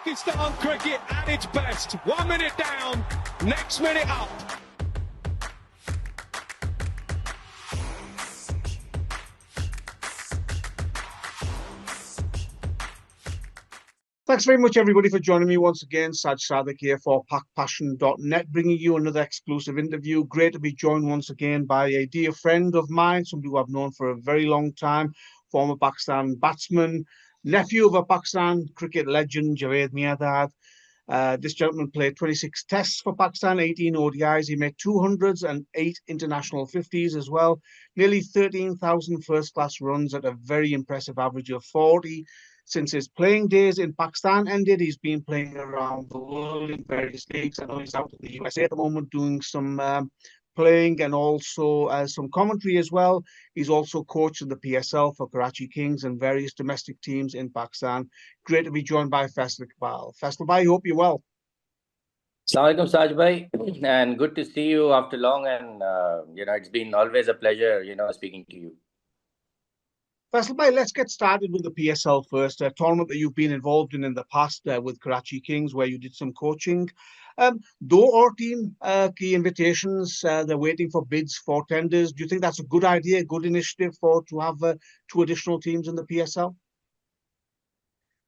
Pakistan cricket at its best. 1 minute down, next minute up. Thanks very much, everybody, for joining me once again. Saj Sadek here for PakPassion.net, bringing you another exclusive interview. Great to be joined once again by a dear friend of mine, somebody who I've known for a very long time, former Pakistan batsman, nephew of a Pakistan cricket legend, Javed Miadad. This gentleman played 26 tests for Pakistan, 18 ODIs. He made 200s and 8 international 50s as well. Nearly 13,000 first-class runs at a very impressive average of 40. Since his playing days in Pakistan ended, he's been playing around the world in various leagues. I know he's out in the USA at the moment doing some playing and also some commentary as well. He's also coached in the PSL for Karachi Kings and various domestic teams in Pakistan. Great to be joined by Faisal Iqbal. Faisal bhai, hope you're well. Assalamu alaikum, Saj bhai, and good to see you after long. And it's been always a pleasure, speaking to you. Faisal bhai, let's get started with the PSL first, a tournament that you've been involved in the past with Karachi Kings, where you did some coaching. Though our team key invitations, they're waiting for bids for tenders. Do you think that's a good idea, good initiative to have 2 additional teams in the PSL?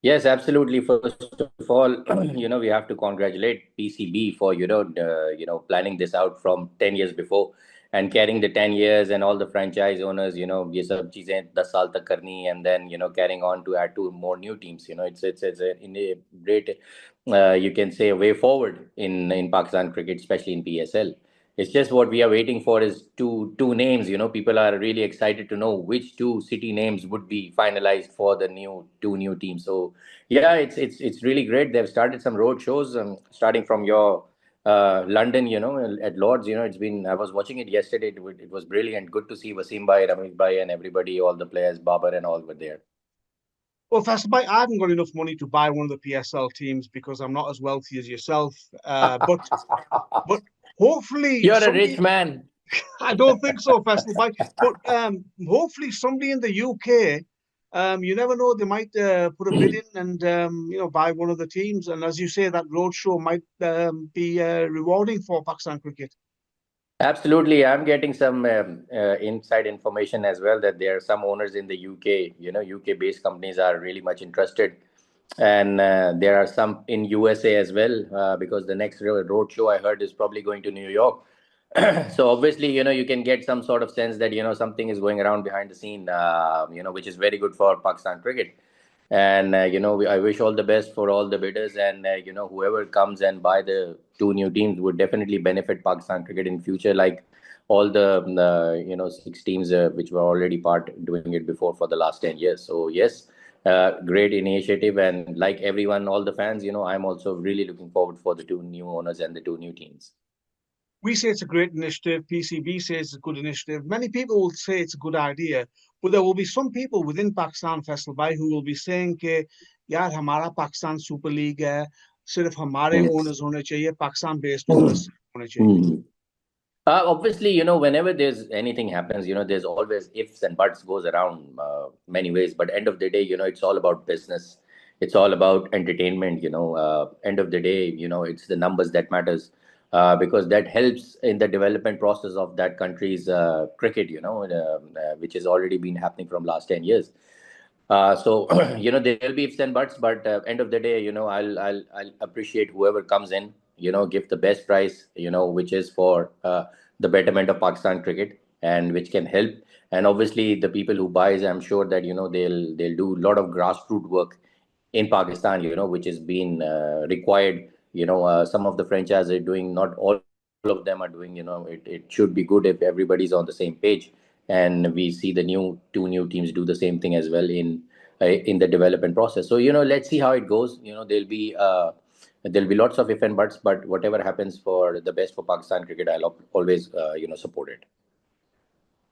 Yes, absolutely. First of all, we have to congratulate PCB for, planning this out from 10 years before and carrying the 10 years and all the franchise owners, ye sab cheezein 10 saal tak karni, and then, carrying on to add 2 more new teams. It's a great, you can say, a way forward in Pakistan cricket, especially in PSL. It's just what we are waiting for is two names. People are really excited to know which 2 city names would be finalized for the 2 new teams. So yeah, it's really great. They've started some road shows, starting from your London, at Lord's. I was watching it yesterday. It was brilliant. Good to see Wasim bhai, Ramesh bhai, and everybody, all the players, Babar and all were there. Well, Faisal bhai, I haven't got enough money to buy one of the PSL teams because I'm not as wealthy as yourself. But hopefully you're a rich man. I don't think so, Faisal bhai. But hopefully somebody in the UK, you never know, they might put a bid in and buy one of the teams. And as you say, that roadshow might be rewarding for Pakistan cricket. Absolutely. I'm getting some inside information as well that there are some owners in the UK, UK-based companies are really much interested. And there are some in USA as well, because the next road show I heard is probably going to New York. So obviously, you can get some sort of sense that, something is going around behind the scene, which is very good for Pakistan cricket. And, I wish all the best for all the bidders, and, whoever comes and buy the 2 new teams would definitely benefit Pakistan cricket in future, like all the, 6 teams which were already doing it before for the last 10 years. So yes, great initiative. And like everyone, all the fans, I'm also really looking forward for the 2 new owners and the 2 new teams. We say it's a great initiative. PCB says it's a good initiative. Many people will say it's a good idea, but there will be some people within Pakistan, Faisal bhai, who will be saying कि यार हमारा Pakistan Super League है, सिर्फ हमारे owners होने चाहिए, Pakistan based owners होने चाहिए. Obviously, whenever there's anything happens, there's always ifs and buts goes around many ways. But end of the day, it's all about business. It's all about entertainment. End of the day, it's the numbers that matters. Because that helps in the development process of that country's cricket, which has already been happening from last 10 years. So, there'll be ifs and buts, but end of the day, I'll appreciate whoever comes in, give the best price, which is for the betterment of Pakistan cricket and which can help. And obviously the people who buys, I'm sure that, they'll do a lot of grassroots work in Pakistan, which has been required. Some of the franchises are doing, not all of them are doing, it should be good if everybody's on the same page. And we see the 2 new teams do the same thing as well in the development process. So, let's see how it goes. There'll be lots of if and buts, but whatever happens for the best for Pakistan cricket, I'll always, support it.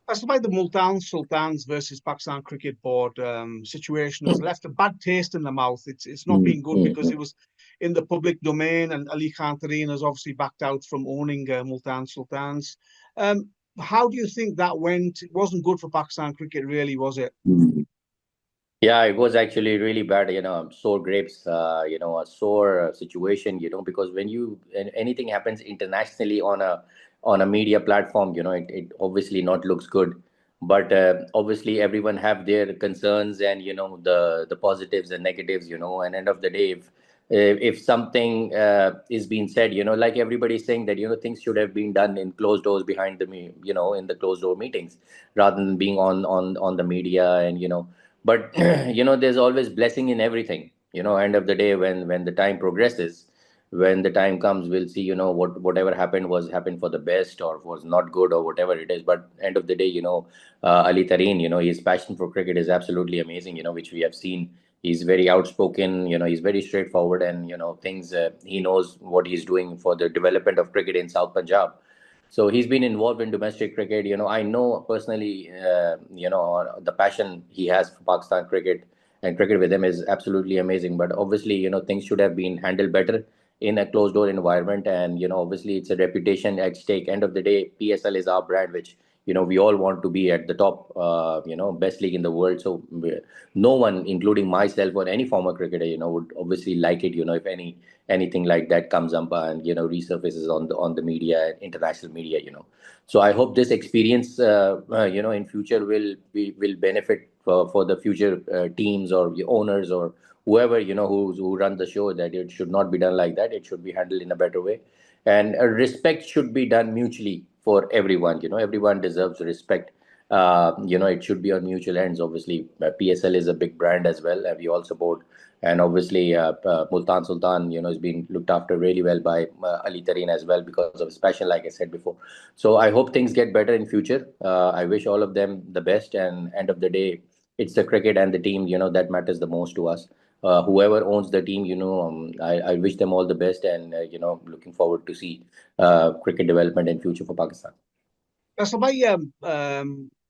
That's why the Multan Sultans versus Pakistan Cricket Board situation has left a bad taste in the mouth. It's not been good because it was in the public domain, and Ali Khan Tareen has obviously backed out from owning Multan Sultans. How do you think that went? It wasn't good for Pakistan cricket, really, was it? Yeah, it was actually really bad, sore grapes, a sore situation, because when anything happens internationally on a media platform, it obviously not looks good. But obviously everyone have their concerns and the positives and negatives, and end of the day, if something is being said, like everybody's saying that things should have been done in closed doors behind in the closed door meetings rather than being on the media and but there's always blessing in everything. End of the day, when the time progresses, when the time comes, we'll see whatever happened was happened for the best or was not good or whatever it is. But end of the day, Ali Tareen, his passion for cricket is absolutely amazing, which we have seen. He's very outspoken, he's very straightforward, and things, he knows what he's doing for the development of cricket in South Punjab. So he's been involved in domestic cricket. I know personally, the passion he has for Pakistan cricket and cricket with him is absolutely amazing. But obviously, things should have been handled better in a closed door environment. And, obviously it's a reputation at stake. End of the day, PSL is our brand, which, we all want to be at the top, best league in the world. So no one, including myself or any former cricketer, would obviously like it, if anything like that comes up and resurfaces on the media, international media. So I hope this experience in future will benefit for the future teams or the owners or whoever who run the show, that it should not be done like that. It should be handled in a better way, and respect should be done mutually for everyone. Everyone deserves respect. It should be on mutual ends. Obviously, PSL is a big brand as well, and we all support. And obviously, Multan Sultan, is being looked after really well by Ali Tareen as well because of his passion, like I said before. So I hope things get better in future. I wish all of them the best. And end of the day, it's the cricket and the team, that matters the most to us. Whoever owns the team, I wish them all the best, and looking forward to see cricket development in future for Pakistan. So by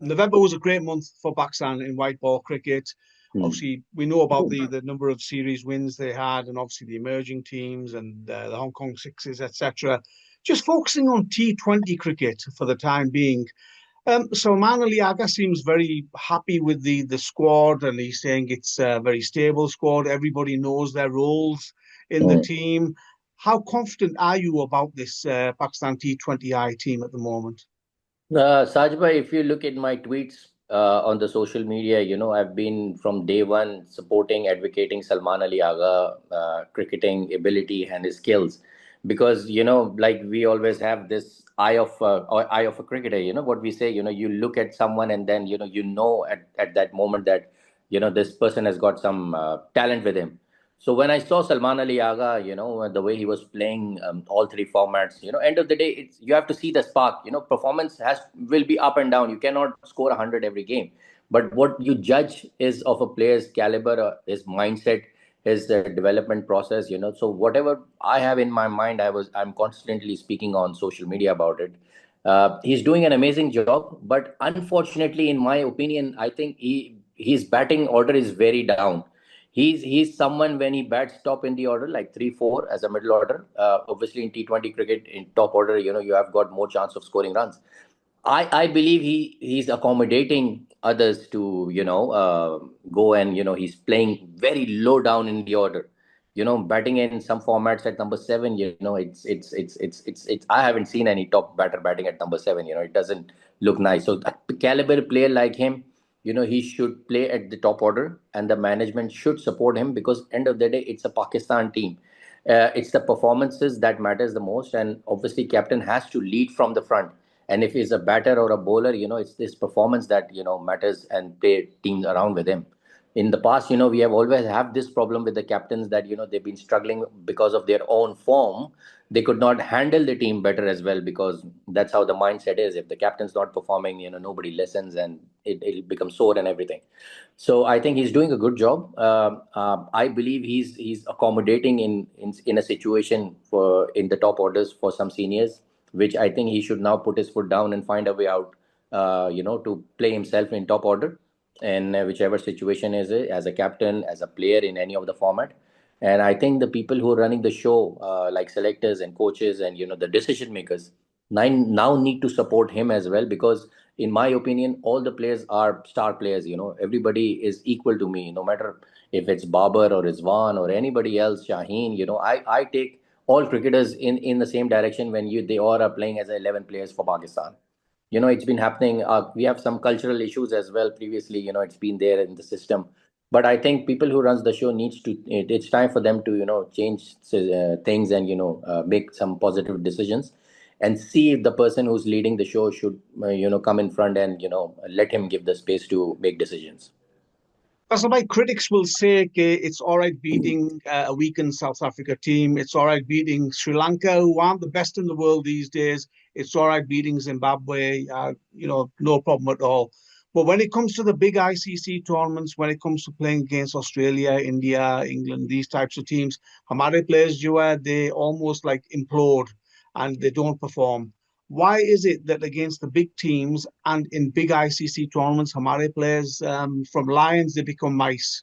November was a great month for Pakistan in white ball cricket. Obviously, we know about the number of series wins they had, and obviously the emerging teams and the Hong Kong Sixes, etc. Just focusing on T20 cricket for the time being. Salman Ali Agha seems very happy with the squad, and he's saying it's a very stable squad. Everybody knows their roles in the team. How confident are you about this Pakistan T20I team at the moment? Sajbhai, if you look at my tweets on the social media, I've been from day one supporting, advocating Salman Ali Agha, cricketing ability and his skills, because like we always have this eye of a cricketer. What we say, you look at someone and then at that moment that this person has got some talent with him. So when I saw Salman Ali Agha, the way he was playing all three formats, end of the day, you have to see the spark. Performance will be up and down. You cannot score 100 every game. But what you judge is of a player's caliber, his mindset, his development process. So whatever I have in my mind, I'm constantly speaking on social media about it. He's doing an amazing job, but unfortunately, in my opinion, I think his batting order is very down. He's someone when he bats top in the order like 3-4 as a middle order. Obviously in T20 cricket in top order, you have got more chance of scoring runs. I believe he's accommodating others to go, and he's playing very low down in the order. Batting in some formats at number seven. It's I haven't seen any top batter batting at number seven. It doesn't look nice. So a caliber player like him, he should play at the top order, and the management should support him, because end of the day, it's a Pakistan team. It's the performances that matters the most, and obviously captain has to lead from the front. And if he's a batter or a bowler, it's this performance that matters, and play teams around with him. In the past, we have always have this problem with the captains that they've been struggling because of their own form. They could not handle the team better as well, because that's how the mindset is. If the captain's not performing, nobody listens, and it'll become sore and everything. So I think he's doing a good job. I believe he's accommodating in a situation for in the top orders for some seniors, which I think he should now put his foot down and find a way out. To play himself in top order, and whichever situation is it, as a captain, as a player in any of the format. And I think the people who are running the show, like selectors and coaches and the decision makers, now need to support him as well, because in my opinion, all the players are star players. Everybody is equal to me, no matter if it's Babar or Rizwan or anybody else, Shaheen. I take all cricketers in the same direction when they all are playing as 11 players for Pakistan. It's been happening. We have some cultural issues as well previously. It's been there in the system. But I think people who runs the show needs to. It's time for them to change things and make some positive decisions, and see if the person who's leading the show should come in front and let him give the space to make decisions. So my critics will say it's all right beating a weakened South Africa team. It's all right beating Sri Lanka, who aren't the best in the world these days. It's all right beating Zimbabwe. No problem at all. But when it comes to the big ICC tournaments, when it comes to playing against Australia, India, England, these types of teams, Hamare players, they almost like implode and they don't perform. Why is it that against the big teams and in big ICC tournaments, Hamare players from lions, they become mice?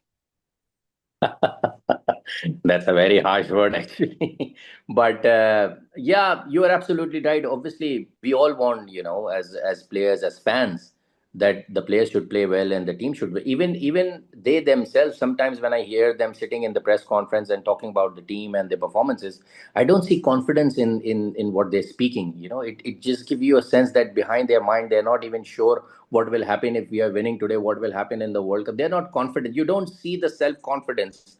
That's a very harsh word, actually. But yeah, you are absolutely right. Obviously, we all want, as players, as fans, that the players should play well and the team should. Even they themselves. Sometimes when I hear them sitting in the press conference and talking about the team and their performances, I don't see confidence in what they're speaking. It just gives you a sense that behind their mind, they're not even sure what will happen if we are winning today. What will happen in the World Cup? They're not confident. You don't see the self confidence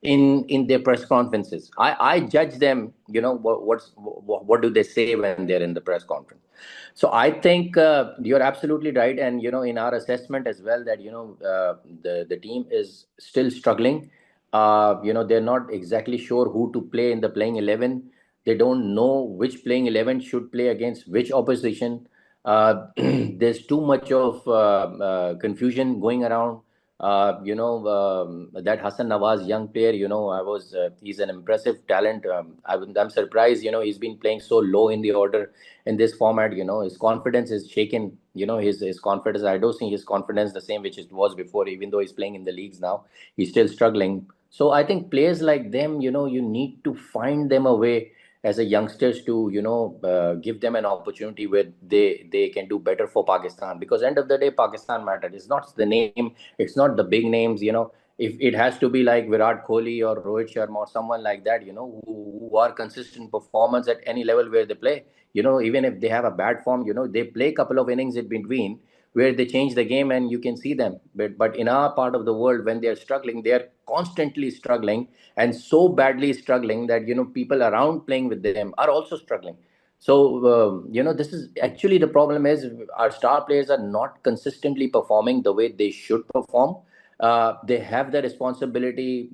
in their press conferences. I judge them. What do they say when they're in the press conference? So I think you're absolutely right, and in our assessment as well, that the team is still struggling. They're not exactly sure who to play in the playing 11. They don't know which playing 11 should play against which opposition. There's too much of confusion going around. That Hassan Nawaz young player, he's an impressive talent. I'm surprised, he's been playing so low in the order in this format. His confidence is shaken. His confidence, I don't think his confidence the same which it was before. Even though he's playing in the leagues now, he's still struggling. So I think players like them, you need to find them a way as a youngsters to give them an opportunity where they can do better for Pakistan, because end of the day Pakistan matters. It's not the name, it's not the big names. If it has to be like Virat Kohli or Rohit Sharma or someone like that, who are consistent performance at any level where they play, even if they have a bad form, they play a couple of innings in between where they change the game and you can see them. But in our part of the world, when they're struggling, they're constantly struggling, and so badly struggling that people around playing with them are also struggling. So this is actually the problem is our star players are not consistently performing the way they should perform. They have the responsibility.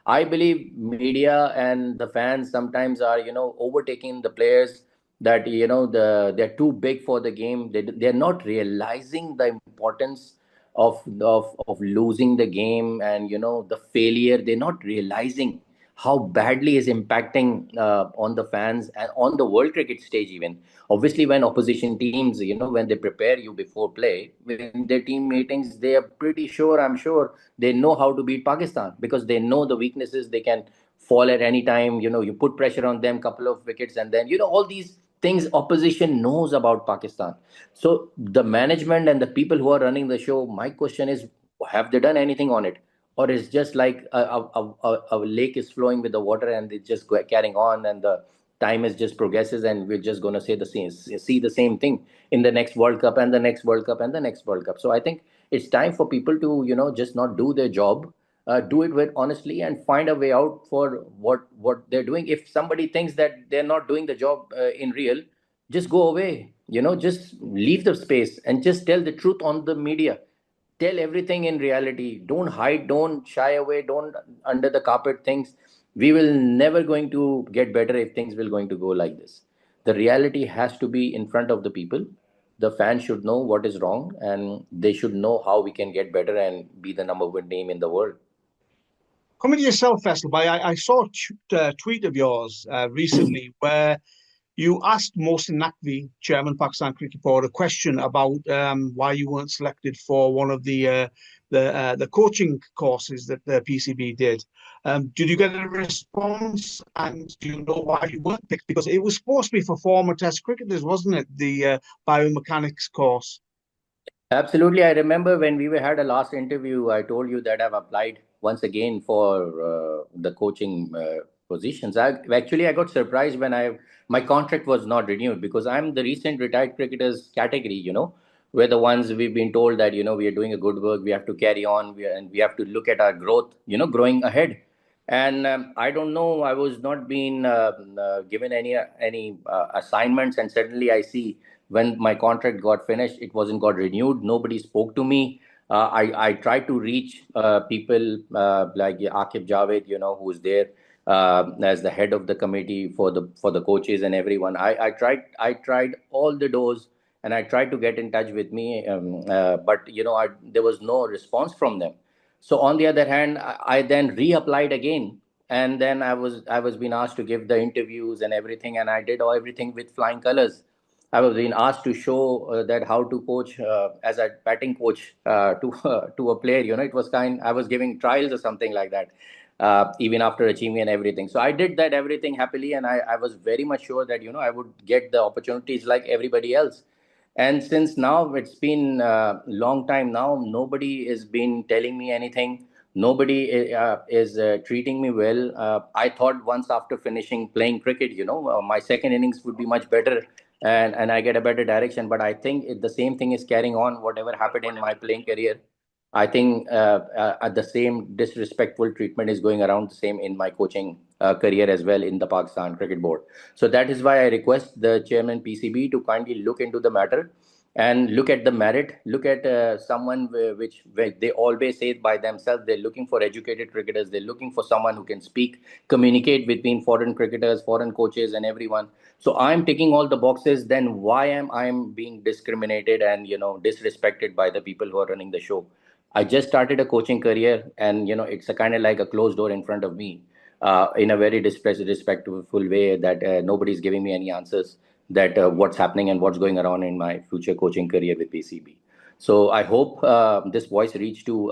I believe media and the fans sometimes are overtaking the players, that they're too big for the game. They're not realizing the importance of losing the game, and the failure. They're not realizing how badly is impacting on the fans and on the world cricket stage. Even obviously when opposition teams, when they prepare you before play, when their team meetings, they are pretty sure, I'm sure they know how to beat Pakistan, because they know the weaknesses. They can fall at any time. You put pressure on them, couple of wickets, and then all these things opposition knows about Pakistan. So the management and the people who are running the show, my question is, have they done anything on it? Or is just like a lake is flowing with the water and it's just carrying on, and the time is just progresses, and we're just going to see the same thing in the next World Cup and the next World Cup and the next World Cup. So I think it's time for people to just not do their job, do it with honestly, and find a way out for what they're doing. If somebody thinks that they're not doing the job in real, just go away. Just leave the space and just tell the truth on the media. Tell everything in reality. Don't hide, don't shy away, don't under the carpet things. We will never going to get better if things will going to go like this. The reality has to be in front of the people. The fans should know what is wrong, and they should know how we can get better and be the number one team in the world. Coming to yourself, Faisal, I saw a tweet of yours recently where you asked Mohsin Naqvi, Chairman Pakistan Cricket Board, a question about why you weren't selected for one of the coaching courses that the PCB did. Did you get a response, and do you know why you weren't picked? Because it was supposed to be for former Test cricketers, wasn't it? The biomechanics course. Absolutely. I remember when we had a last interview, I told you that I've applied once again for the coaching positions. I got surprised when my contract was not renewed because I'm the recent retired cricketers category. We're the ones we've been told that we are doing a good work. We have to carry on, and we have to look at our growth. Growing ahead. And I don't know. I was not being given any assignments, and suddenly I see when my contract got finished, it wasn't got renewed. Nobody spoke to me. I tried to reach people like Akib Javed, who's there as the head of the committee for the coaches and everyone. I tried all the doors, and I tried to get in touch with me, but there was no response from them. So on the other hand, I then reapplied again, and then I was being asked to give the interviews and everything, and I did everything with flying colors. I was being asked to show that how to coach as a batting coach to to a player. It was I was giving trials or something like that, even after achieving and everything. So I did that everything happily, and I was very much sure that I would get the opportunities like everybody else. And since now it's been a long time now, nobody has been telling me anything. Nobody is treating me well. I thought once after finishing playing cricket, my second innings would be much better, and I get a better direction. But I think the same thing is carrying on. Whatever happened in my playing career, I think the same disrespectful treatment is going around the same in my coaching career as well in the Pakistan Cricket Board. So that is why I request the chairman PCB to kindly look into the matter and look at the merit. Look at someone where they always say it by themselves. They're looking for educated cricketers. They're looking for someone who can speak, communicate between foreign cricketers, foreign coaches, and everyone. So I'm ticking all the boxes. Then why am I being discriminated and disrespected by the people who are running the show? I just started a coaching career, and it's a kind of like a closed door in front of me, in a very disrespectful way that nobody's giving me any answers that what's happening and what's going around in my future coaching career with PCB. So I hope this voice reached to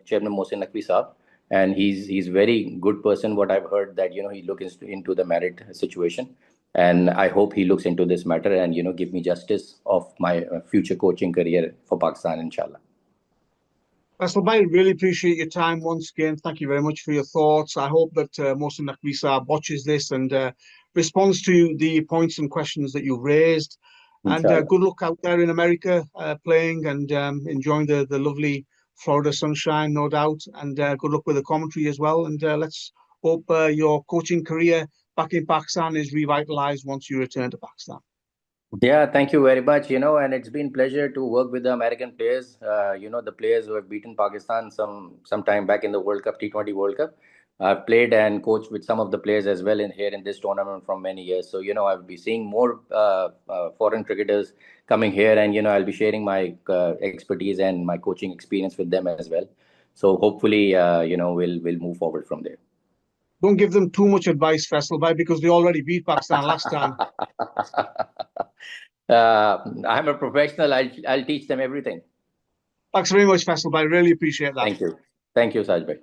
Chairman Mohsin Naqvi Saab, and he's very good person. What I've heard that he looks into the merit situation, and I hope he looks into this matter and give me justice of my future coaching career for Pakistan, inshallah. Faisal Bhai, really appreciate your time once again. Thank you very much for your thoughts. I hope that Mohsin Naqvi Saab watches this and responds to the points and questions that you've raised. And Inshallah. good luck out there in America playing and enjoying the lovely Florida sunshine, no doubt. And good luck with the commentary as well. And let's hope your coaching career back in Pakistan is revitalized once you return to Pakistan. Yeah, thank you very much. And it's been pleasure to work with the American players. The players who have beaten Pakistan some time back in the World Cup, T20 World Cup. I've played and coached with some of the players as well in this tournament from many years. So I'll be seeing more foreign cricketers coming here, and I'll be sharing my expertise and my coaching experience with them as well. So hopefully, we'll move forward from there. Don't give them too much advice, Faisal Bhai, because they already beat Pakistan last time. I'm a professional. I'll teach them everything. Thanks very much, Faisal Bhai. Really appreciate that. Thank you. Thank you, Saj Bhai.